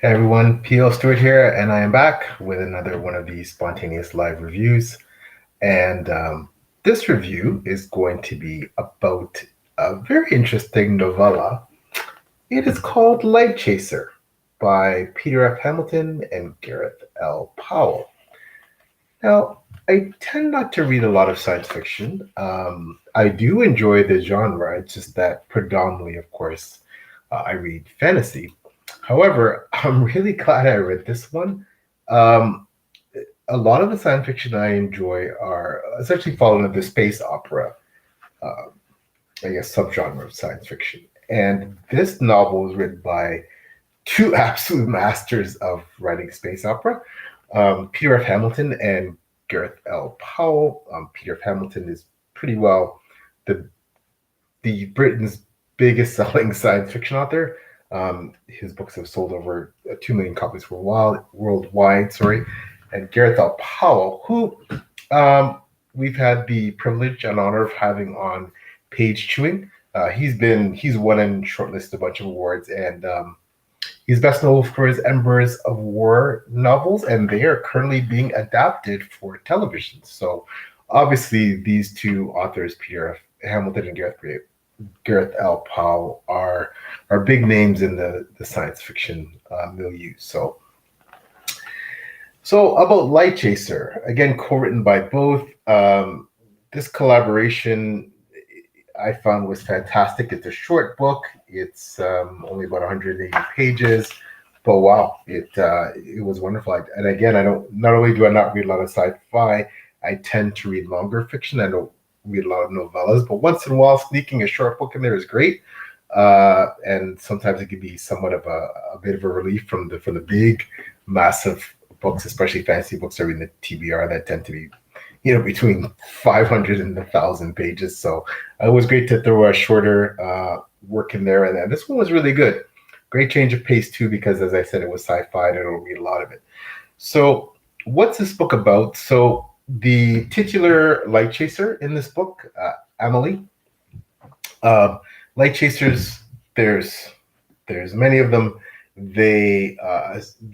Hey everyone, PL Stewart here, and I am back with another one of these spontaneous live reviews. And this review is going to be about a very interesting novella. It is called Light Chaser by Peter F. Hamilton and Gareth L. Powell. Now, I tend not to read a lot of science fiction. I do enjoy the genre, it's just that predominantly, of course, I read fantasy. However, I'm really glad I read this one. Um, a lot of the science fiction I enjoy are essentially fall into the space opera, uh, I guess, subgenre of science fiction. And this novel was written by two absolute masters of writing space opera, Peter F. Hamilton and Gareth L. Powell. Peter F. Hamilton is pretty well the Britain's biggest selling science fiction author. His books have sold over 2 million copies worldwide. Sorry, and Gareth L. Powell, who we've had the privilege and honor of having on Page Chewing. He's won and shortlisted a bunch of awards, and he's best known for his Embers of War novels, and they are currently being adapted for television. So, obviously, these two authors, Peter F. Hamilton and Gareth L. Powell, are big names in the science fiction milieu. So about Light Chaser, again co-written by both. This collaboration I found was fantastic. It's a short book. It's only about 180 pages, but wow, it was wonderful. And again, I don't not only do I not read a lot of sci-fi, I tend to read longer fiction. I don't read a lot of novellas, but once in a while, sneaking a short book in there is great. And sometimes it can be somewhat of a bit of a relief from the big, massive books, especially fantasy books or in the TBR that tend to be, between 500 and 1,000 pages. So it was great to throw a shorter work in there. And then this one was really good. Great change of pace too, because as I said, it was sci-fi and I don't read a lot of it. So what's this book about? So the titular light chaser in this book, Amelie. Um, Light chasers, there's many of them. They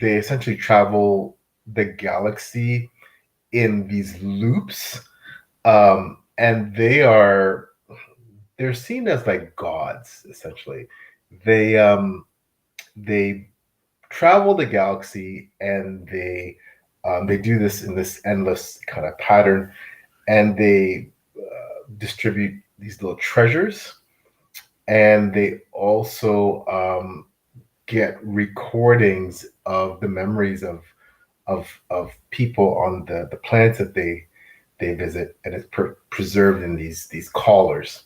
essentially travel the galaxy in these loops, and they're seen as like gods essentially. They um they travel the galaxy, and they do this in this endless kind of pattern, and they distribute these little treasures, and they also get recordings of the memories of people on the planets that they visit, and it's preserved in these collars.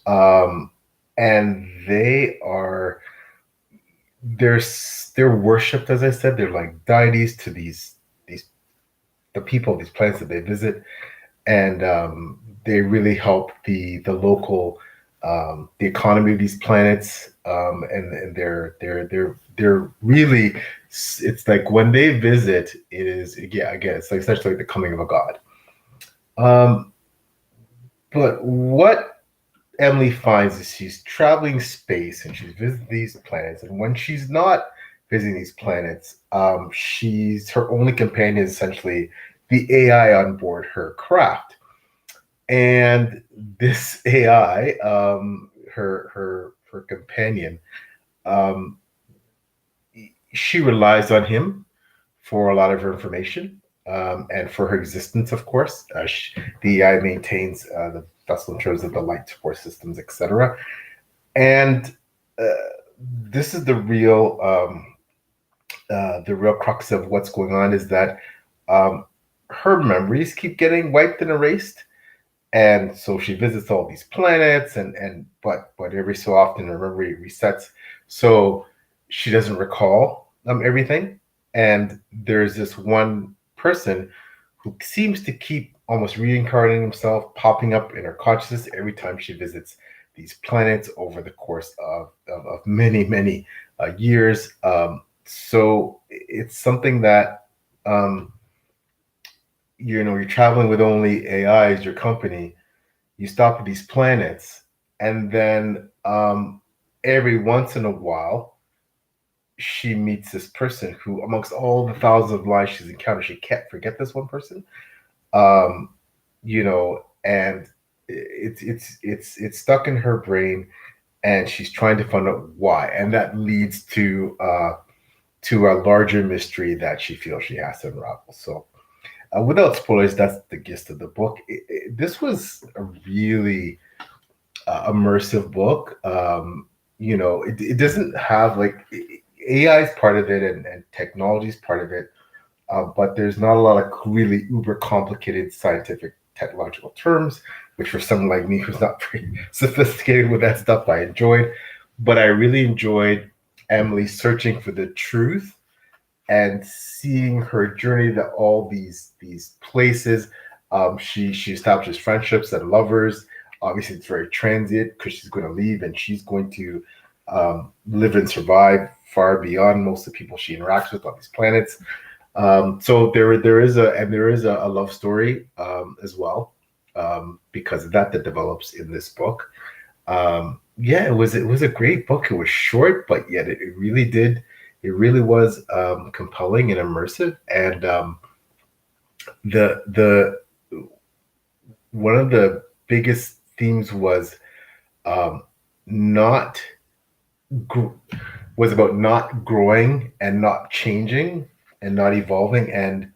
Um, and they're they're worshipped, as I said. They're like deities to these the people of these planets that they visit, and they really help the local the economy of these planets, and they're really, it's like when they visit, it is, yeah, again, it's like essentially the coming of a god. Um, but what Emily finds is she's traveling space and she's visiting these planets, and when she's not visiting these planets, she's her only companion is essentially the AI on board her craft. And this AI, her companion, um, she relies on him for a lot of her information, and for her existence, of course. The AI maintains the vessel in terms of the light support systems, etc. And uh, this is the real crux of what's going on, is that um, her memories keep getting wiped and erased, and so she visits all these planets, but every so often her memory resets, so she doesn't recall everything. And there's this one person who seems to keep almost reincarnating himself, popping up in her consciousness every time she visits these planets over the course of many years. So it's something that, um, you're traveling with only AI as your company. You stop at these planets, and then every once in a while, she meets this person who, amongst all the thousands of lives she's encountered, she can't forget this one person. Um, and it's stuck in her brain, and she's trying to find out why, and that leads to a larger mystery that she feels she has to unravel. So, without spoilers, that's the gist of the book. This was a really immersive book. It doesn't have like AI is part of it, and technology is part of it, but there's not a lot of really uber complicated scientific technological terms, which for someone like me who's not very sophisticated with that stuff, I enjoyed. But I really enjoyed Emily searching for the truth and seeing her journey to all these places. She establishes friendships and lovers. Obviously, it's very transient because she's going to leave and she's going to live and survive far beyond most of the people she interacts with on these planets. So there is a love story as well, because of that develops in this book. Yeah, it was a great book. It was short, but yet it really was compelling and immersive. And the one of the biggest themes um, not gr- was about not growing and not changing and not evolving. And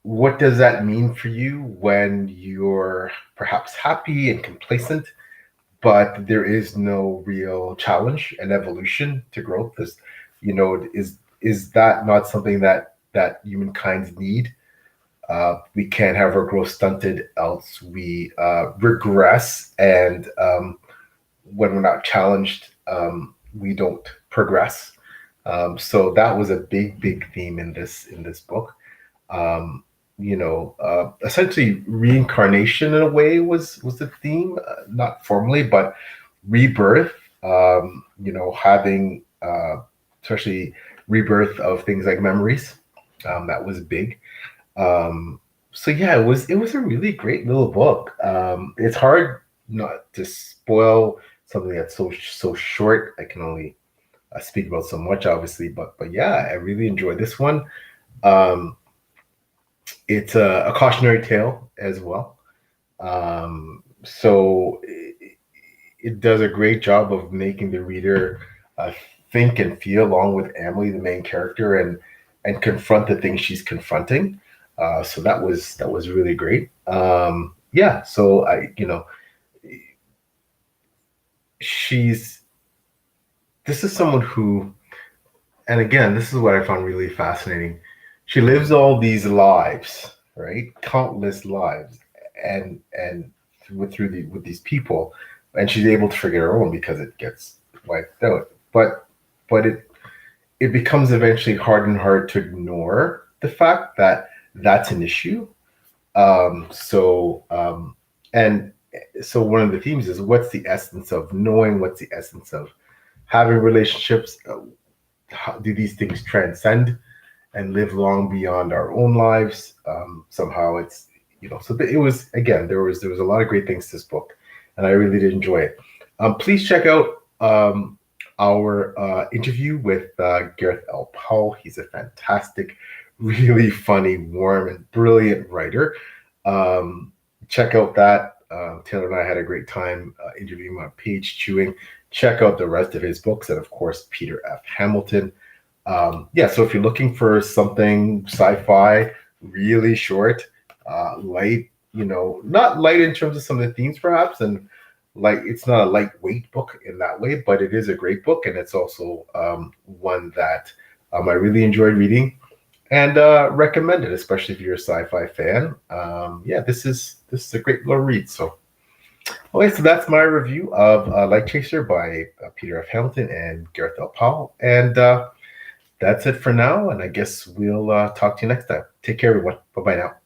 what does that mean for you when you're perhaps happy and complacent, but there is no real challenge and evolution to growth? Is that not something that humankind need? We can't have our growth stunted, else we regress, and when we're not challenged, we don't progress. So that was a big theme in this book. Essentially reincarnation in a way was the theme, not formally, but rebirth. Having especially rebirth of things like memories. That was big. So yeah, it was a really great little book. It's hard not to spoil something that's so short. I can only speak about so much, obviously, but yeah, I really enjoyed this one. Um, it's a cautionary tale as well. So it does a great job of making the reader think and feel along with Emily, the main character, and confront the things she's confronting. So that was really great. Yeah. So she's this is someone who, and again, this is what I found really fascinating. She lives all these lives, right? Countless lives, and with these people, and she's able to forget her own because it gets wiped out. But it becomes eventually hard and hard to ignore the fact that that's an issue. And so one of the themes is, what's the essence of knowing? What's the essence of having relationships? How do these things transcend and live long beyond our own lives? Somehow it's so it was, again, there was a lot of great things to this book, and I really did enjoy it. Please check out our interview with Gareth L. Powell. He's a fantastic, really funny, warm, and brilliant writer. Um, Check out that. Taylor and I had a great time interviewing him on Page Chewing. Check out the rest of his books, and of course, Peter F. Hamilton. Yeah, so if you're looking for something sci-fi, really short, light, not light in terms of some of the themes perhaps, and like it's not a lightweight book in that way, but it is a great book, and it's also one that I really enjoyed reading and recommend it, especially if you're a sci-fi fan. Yeah, this is a great little read. So, okay, so that's my review of Light Chaser by Peter F. Hamilton and Gareth L. Powell, and that's it for now. And I guess we'll talk to you next time. Take care, everyone. Bye bye now.